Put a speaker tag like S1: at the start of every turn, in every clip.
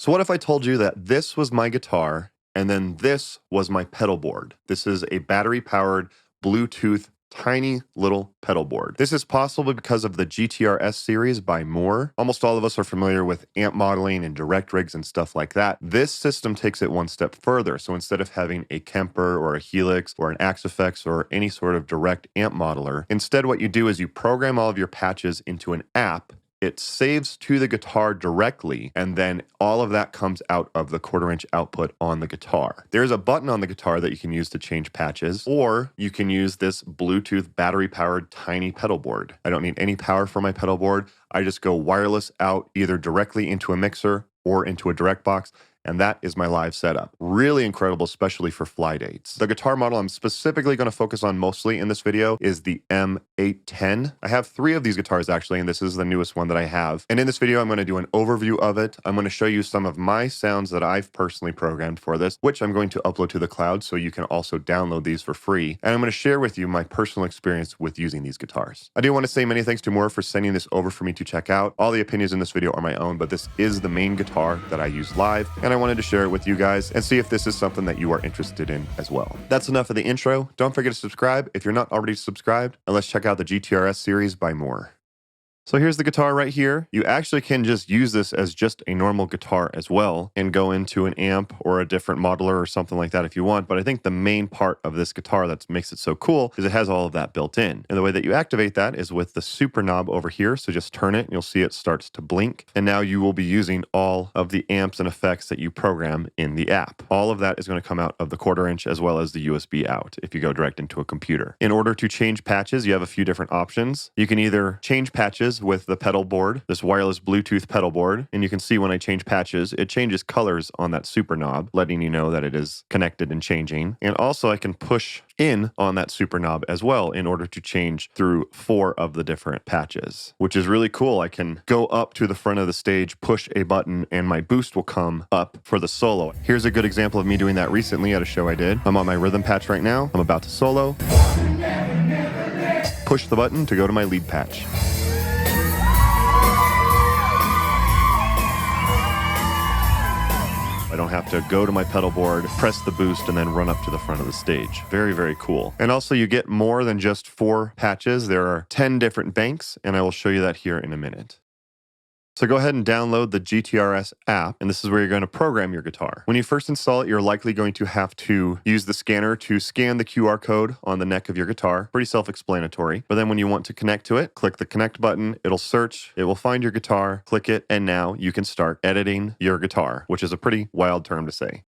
S1: So what if I told you that this was my guitar and then this was my pedal board? This is a battery-powered Bluetooth tiny little pedal board. This is possible because of the GTRS series by Mooer. Almost all of us are familiar with amp modeling and direct rigs and stuff like that. This system takes it one step further. So instead of having a Kemper or a Helix or an Axe-Fx or any sort of direct amp modeler, instead what you do is you program all of your patches into an app. It saves to the guitar directly, and then all of that comes out of the 1/4-inch output on the guitar. There's a button on the guitar that you can use to change patches, or you can use this Bluetooth battery-powered tiny pedal board. I don't need any power for my pedal board. I just go wireless out either directly into a mixer or into a direct box, and that is my live setup. Really incredible, especially for fly dates. The guitar model I'm specifically going to focus on mostly in this video is the M810. I have 3 of these guitars actually, and this is the newest one that I have. And in this video, I'm going to do an overview of it. I'm going to show you some of my sounds that I've personally programmed for this, which I'm going to upload to the cloud so you can also download these for free. And I'm going to share with you my personal experience with using these guitars. I do want to say many thanks to Mooer for sending this over for me to check out. All the opinions in this video are my own, but this is the main guitar that I use live, and I wanted to share it with you guys and see if this is something that you are interested in as well. That's enough of the intro. Don't forget to subscribe if you're not already subscribed, and let's check out the GTRS series by Mooer. So here's the guitar right here. You actually can just use this as just a normal guitar as well and go into an amp or a different modeler or something like that if you want. But I think the main part of this guitar that makes it so cool is it has all of that built in. And the way that you activate that is with the super knob over here. So just turn it and you'll see it starts to blink. And now you will be using all of the amps and effects that you program in the app. All of that is going to come out of the 1/4-inch as well as the USB out if you go direct into a computer. In order to change patches, you have a few different options. You can either change patches with the pedal board, this wireless Bluetooth pedal board, and you can see when I change patches, it changes colors on that super knob, letting you know that it is connected and changing. And also I can push in on that super knob as well in order to change through 4 of the different patches, which is really cool. I can go up to the front of the stage, push a button, and my boost will come up for the solo. Here's a good example of me doing that recently at a show I did. I'm on my rhythm patch right now. I'm about to solo. Push the button to go to my lead patch. I don't have to go to my pedal board, press the boost, and then run up to the front of the stage. Very, very cool. And also you get more than just 4 patches. There are 10 different banks, and I will show you that here in a minute. So go ahead and download the GTRS app, and this is where you're going to program your guitar. When you first install it, you're likely going to have to use the scanner to scan the QR code on the neck of your guitar. Pretty self-explanatory. But then when you want to connect to it, click the connect button, it'll search, it will find your guitar, click it, and now you can start editing your guitar, which is a pretty wild term to say.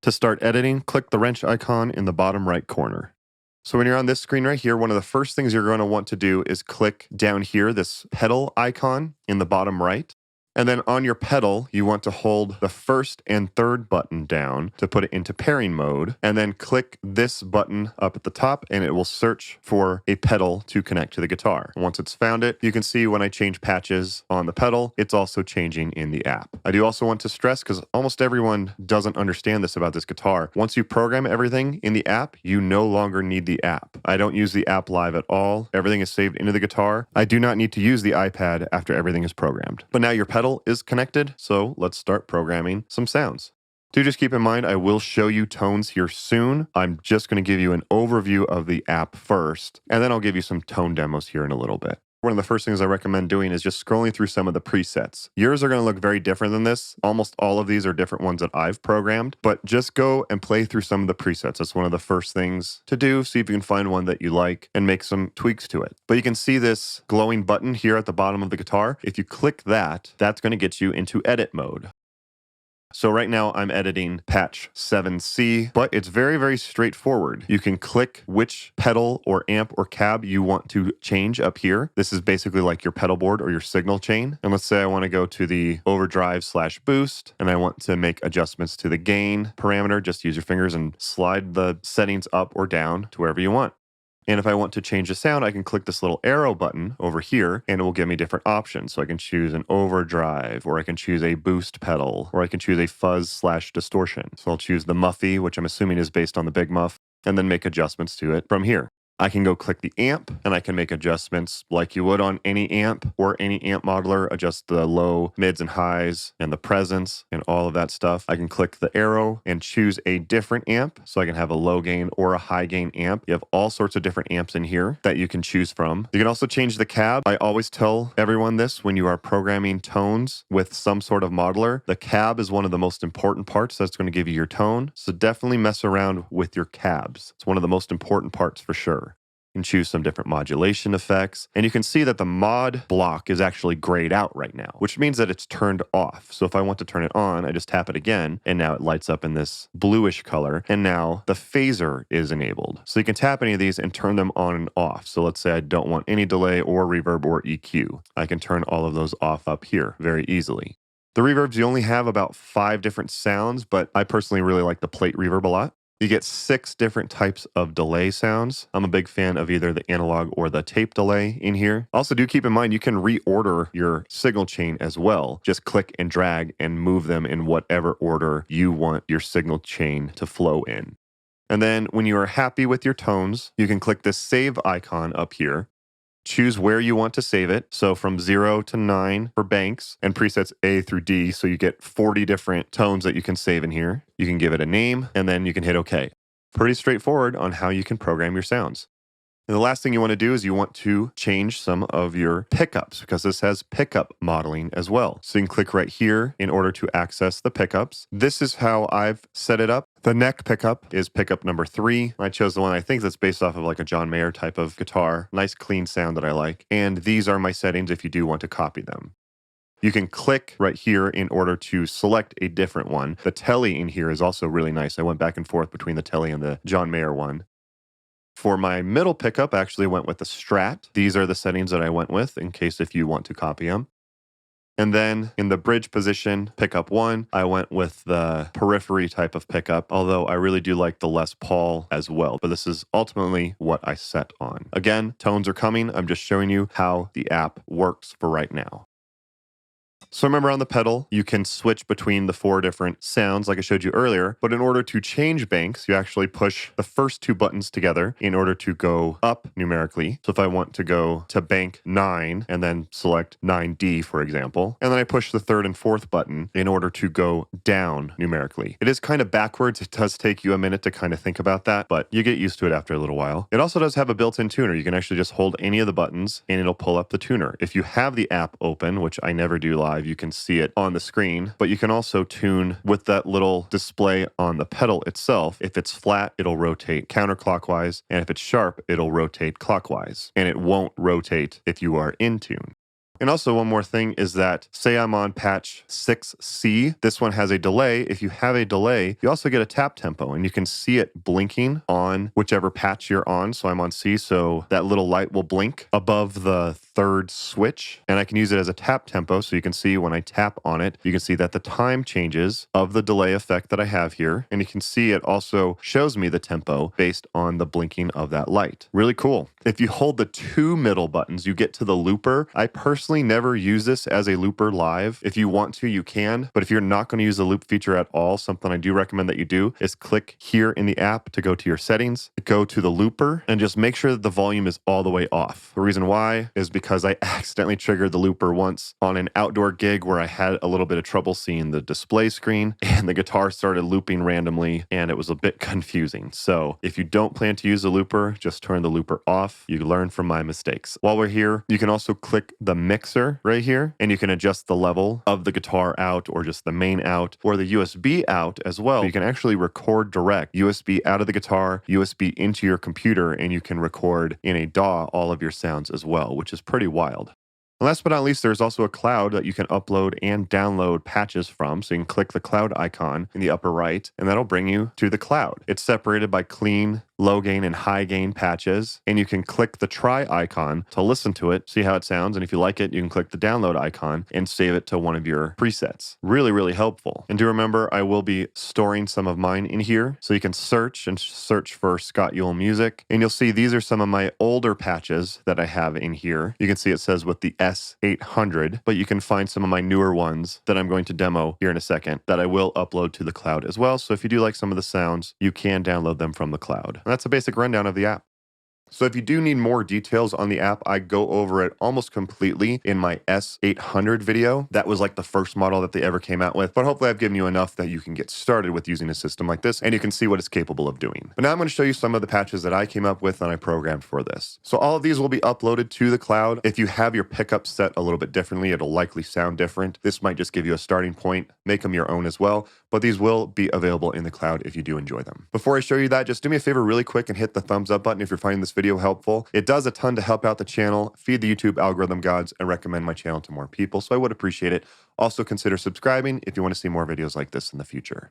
S1: To start editing, click the wrench icon in the bottom right corner. So when you're on this screen right here, one of the first things you're going to want to do is click down here, this pedal icon in the bottom right. And then on your pedal, you want to hold the first and third button down to put it into pairing mode, and then click this button up at the top, and it will search for a pedal to connect to the guitar. And once it's found it, you can see when I change patches on the pedal, it's also changing in the app. I do also want to stress, because almost everyone doesn't understand this about this guitar, once you program everything in the app, you no longer need the app. I don't use the app live at all. Everything is saved into the guitar. I do not need to use the iPad after everything is programmed. But now your pedal is connected, so let's start programming some sounds. Do just keep in mind, I will show you tones here soon. I'm just going to give you an overview of the app first, and then I'll give you some tone demos here in a little bit. One of the first things I recommend doing is just scrolling through some of the presets. Yours are going to look very different than this. Almost all of these are different ones that I've programmed, but just go and play through some of the presets. That's one of the first things to do. See if you can find one that you like and make some tweaks to it. But you can see this glowing button here at the bottom of the guitar. If you click that, that's going to get you into edit mode. So right now I'm editing patch 7C, but it's very, very straightforward. You can click which pedal or amp or cab you want to change up here. This is basically like your pedal board or your signal chain. And let's say I want to go to the overdrive/boost, and I want to make adjustments to the gain parameter. Just use your fingers and slide the settings up or down to wherever you want. And if I want to change the sound, I can click this little arrow button over here, and it will give me different options. So I can choose an overdrive, or I can choose a boost pedal, or I can choose a fuzz/distortion. So I'll choose the Muffy, which I'm assuming is based on the Big Muff, and then make adjustments to it from here. I can go click the amp and I can make adjustments like you would on any amp or any amp modeler, adjust the low, mids, and highs and the presence and all of that stuff. I can click the arrow and choose a different amp. So I can have a low gain or a high gain amp. You have all sorts of different amps in here that you can choose from. You can also change the cab. I always tell everyone this when you are programming tones with some sort of modeler. The cab is one of the most important parts that's going to give you your tone. So definitely mess around with your cabs. It's one of the most important parts for sure. You can choose some different modulation effects, and you can see that the mod block is actually grayed out right now, which means that it's turned off. So if I want to turn it on, I just tap it again, and now it lights up in this bluish color, and now the phaser is enabled. So you can tap any of these and turn them on and off. So let's say I don't want any delay or reverb or EQ. I can turn all of those off up here very easily. The reverbs, you only have about 5 different sounds, but I personally really like the plate reverb a lot. You get 6 different types of delay sounds. I'm a big fan of either the analog or the tape delay in here. Also, do keep in mind you can reorder your signal chain as well. Just click and drag and move them in whatever order you want your signal chain to flow in. And then when you are happy with your tones, you can click this save icon up here. Choose where you want to save it. So from 0 to 9 for banks and presets A through D. So you get 40 different tones that you can save in here. You can give it a name and then you can hit OK. Pretty straightforward on how you can program your sounds. And the last thing you want to do is you want to change some of your pickups because this has pickup modeling as well. So you can click right here in order to access the pickups. This is how I've set it up. The neck pickup is pickup number 3. I chose the one I think that's based off of like a John Mayer type of guitar. Nice clean sound that I like. And these are my settings if you do want to copy them. You can click right here in order to select a different one. The telly in here is also really nice. I went back and forth between the telly and the John Mayer one. For my middle pickup, I actually went with the Strat. These are the settings that I went with in case if you want to copy them. And then in the bridge position, pickup 1, I went with the periphery type of pickup, although I really do like the Les Paul as well. But this is ultimately what I set on. Again, tones are coming. I'm just showing you how the app works for right now. So remember on the pedal, you can switch between the 4 different sounds like I showed you earlier, but in order to change banks, you actually push the first 2 buttons together in order to go up numerically. So if I want to go to bank 9 and then select 9D, for example, and then I push the 3rd and 4th button in order to go down numerically. It is kind of backwards. It does take you a minute to kind of think about that, but you get used to it after a little while. It also does have a built-in tuner. You can actually just hold any of the buttons and it'll pull up the tuner. If you have the app open, which I never do live, you can see it on the screen, but you can also tune with that little display on the pedal itself. If it's flat, it'll rotate counterclockwise, and if it's sharp, it'll rotate clockwise, and it won't rotate if you are in tune. And also one more thing is that say I'm on patch 6C, this one has a delay. If you have a delay, you also get a tap tempo and you can see it blinking on whichever patch you're on. So I'm on C, so that little light will blink above the 3rd switch and I can use it as a tap tempo. So you can see when I tap on it, you can see that the time changes of the delay effect that I have here. And you can see it also shows me the tempo based on the blinking of that light. Really cool. If you hold the 2 middle buttons, you get to the looper. I personally never use this as a looper live. If you want to, you can, but if you're not going to use the loop feature at all, something I do recommend that you do is click here in the app to go to your settings, go to the looper, and just make sure that the volume is all the way off. The reason why is because I accidentally triggered the looper once on an outdoor gig where I had a little bit of trouble seeing the display screen and the guitar started looping randomly and it was a bit confusing. So if you don't plan to use the looper, just turn the looper off. You learn from my mistakes. While we're here, you can also click the mixer right here and you can adjust the level of the guitar out or just the main out or the USB out as well. You can actually record direct USB out of the guitar, USB into your computer, and you can record in a DAW all of your sounds as well, which is pretty wild. And last but not least, there's also a cloud that you can upload and download patches from. So you can click the cloud icon in the upper right, and that'll bring you to the cloud. It's separated by clean, low gain, and high gain patches. And you can click the try icon to listen to it, see how it sounds. And if you like it, you can click the download icon and save it to one of your presets. Really, really helpful. And do remember, I will be storing some of mine in here. So you can search for Scott Yule music. And you'll see these are some of my older patches that I have in here. You can see it says with the S800, but you can find some of my newer ones that I'm going to demo here in a second that I will upload to the cloud as well. So if you do like some of the sounds, you can download them from the cloud. And that's a basic rundown of the app. So if you do need more details on the app, I go over it almost completely in my S800 video. That was like the first model that they ever came out with, but hopefully I've given you enough that you can get started with using a system like this and you can see what it's capable of doing. But now I'm going to show you some of the patches that I came up with and I programmed for this. So all of these will be uploaded to the cloud. If you have your pickups set a little bit differently, it'll likely sound different. This might just give you a starting point, make them your own as well, but these will be available in the cloud if you do enjoy them. Before I show you that, just do me a favor really quick and hit the thumbs up button if you're finding this video helpful. It does a ton to help out the channel, feed the YouTube algorithm gods, and recommend my channel to more people, so I would appreciate it. Also consider subscribing if you want to see more videos like this in the future.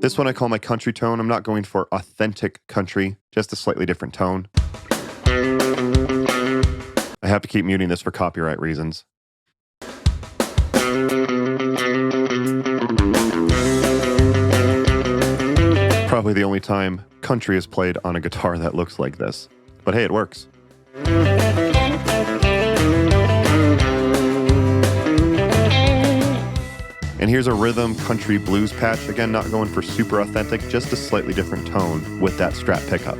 S1: This one I call my country tone. I'm not going for authentic country, just a slightly different tone. I have to keep muting this for copyright reasons. Probably the only time country is played on a guitar that looks like this. But hey, it works. And here's a rhythm country blues patch. Again, not going for super authentic, just a slightly different tone with that Strat pickup.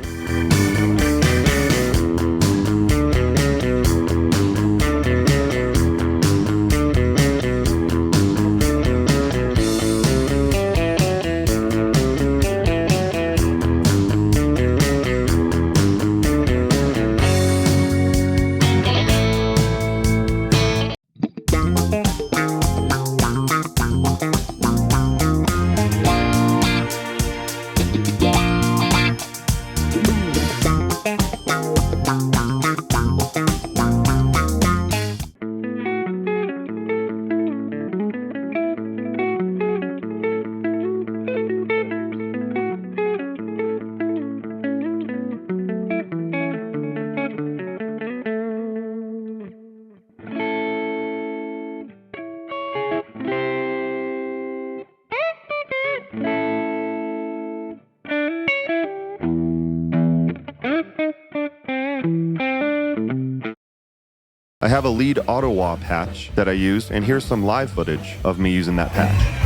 S1: I have a lead auto wah patch that I used, and here's some live footage of me using that patch.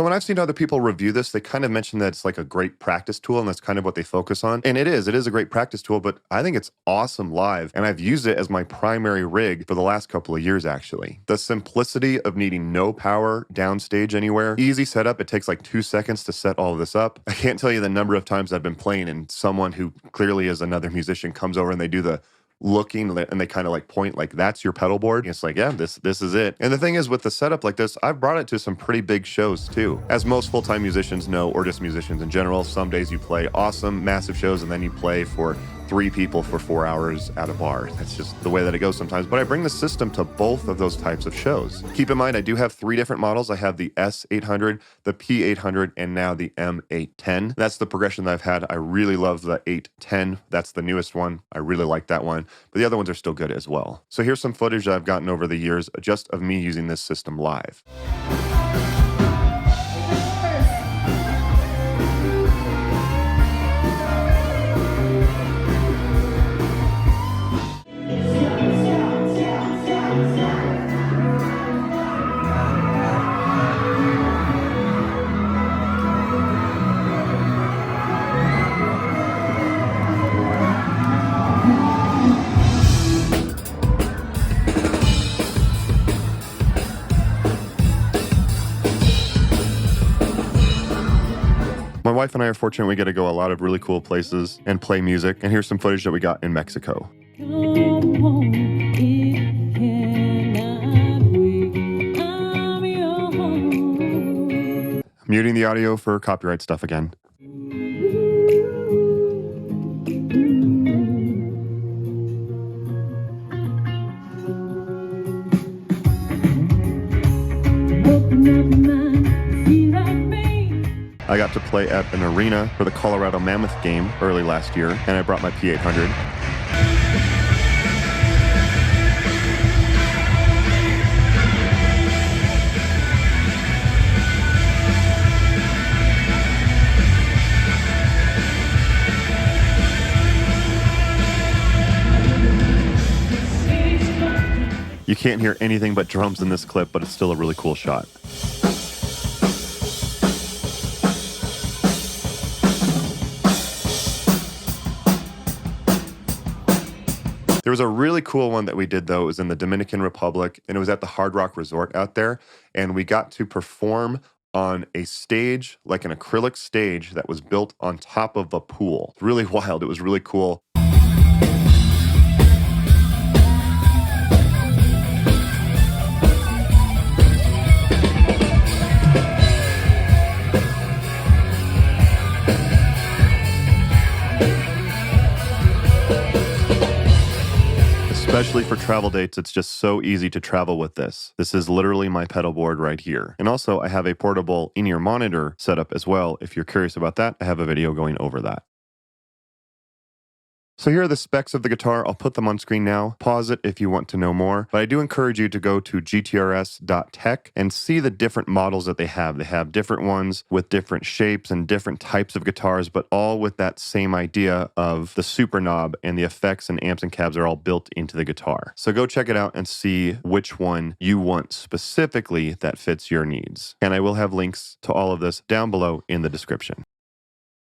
S1: So when I've seen other people review this, they kind of mention that it's like a great practice tool, and that's kind of what they focus on. And it is a great practice tool, but I think it's awesome live, and I've used it as my primary rig for the last couple of years, actually. The simplicity of needing no power downstage anywhere, easy setup, it takes like 2 seconds to set all of this up. I can't tell you the number of times I've been playing and someone who clearly is another musician comes over and they do the looking and they kind of like point like, that's your pedal board. It's like, yeah, this is it. And the thing is, with the setup like this, I've brought it to some pretty big shows too. As most full-time musicians know, or just musicians in general, some days you play awesome massive shows and then you play for 3 people for 4 hours at a bar. That's just the way that it goes sometimes. But I bring the system to both of those types of shows. Keep in mind, I do have 3 different models. I have the S800, the P800, and now the M810. That's the progression that I've had. I really love the 810. That's the newest one. I really like that one. But the other ones are still good as well. So here's some footage that I've gotten over the years just of me using this system live. My wife and I are fortunate we get to go a lot of really cool places and play music, and here's some footage that we got in Mexico. Muting the audio for copyright stuff again. I got to play at an arena for the Colorado Mammoth game early last year, and I brought my P800. You can't hear anything but drums in this clip, but it's still a really cool shot. There was a really cool one that we did, though. It was in the Dominican Republic, and it was at the Hard Rock Resort out there, and we got to perform on a stage, like an acrylic stage that was built on top of a pool. Really wild. It was really cool. Especially for travel dates, it's just so easy to travel with this. This is literally my pedal board right here. And also, I have a portable in-ear monitor setup as well. If you're curious about that, I have a video going over that. So here are the specs of the guitar. I'll put them on screen now. Pause it if you want to know more. But I do encourage you to go to GTRS.tech and see the different models that they have. They have different ones with different shapes and different types of guitars, but all with that same idea of the super knob, and the effects and amps and cabs are all built into the guitar. So go check it out and see which one you want specifically that fits your needs. And I will have links to all of this down below in the description.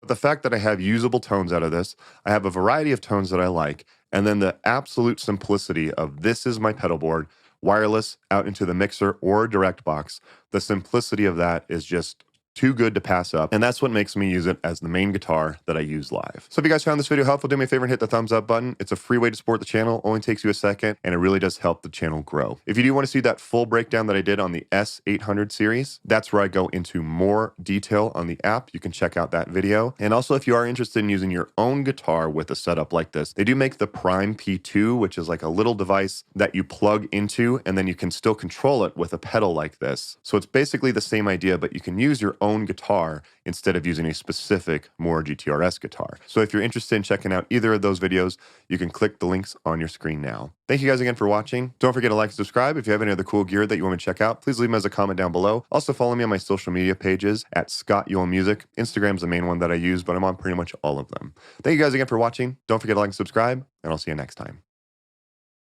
S1: But the fact that I have usable tones out of this, I have a variety of tones that I like, and then the absolute simplicity of this is my pedal board, wireless out into the mixer or direct box. The simplicity of that is just too good to pass up, and that's what makes me use it as the main guitar that I use live. So if you guys found this video helpful, do me a favor and hit the thumbs up button. It's a free way to support the channel, only takes you a second, and it really does help the channel grow. If you do want to see that full breakdown that I did on the S800 series, that's where I go into more detail on the app. You can check out that video. And also, if you are interested in using your own guitar with a setup like this, they do make the Prime P2, which is like a little device that you plug into, and then you can still control it with a pedal like this. So it's basically the same idea, but you can use your own guitar instead of using a specific Mooer GTRS guitar. So if you're interested in checking out either of those videos, you can click the links on your screen now. Thank you guys again for watching. Don't forget to like and subscribe. If you have any other cool gear that you want me to check out, please leave them as a comment down below. Also follow me on my social media pages at Scott Yule Music. Instagram's the main one that I use, but I'm on pretty much all of them. Thank you guys again for watching. Don't forget to like and subscribe, and I'll see you next time.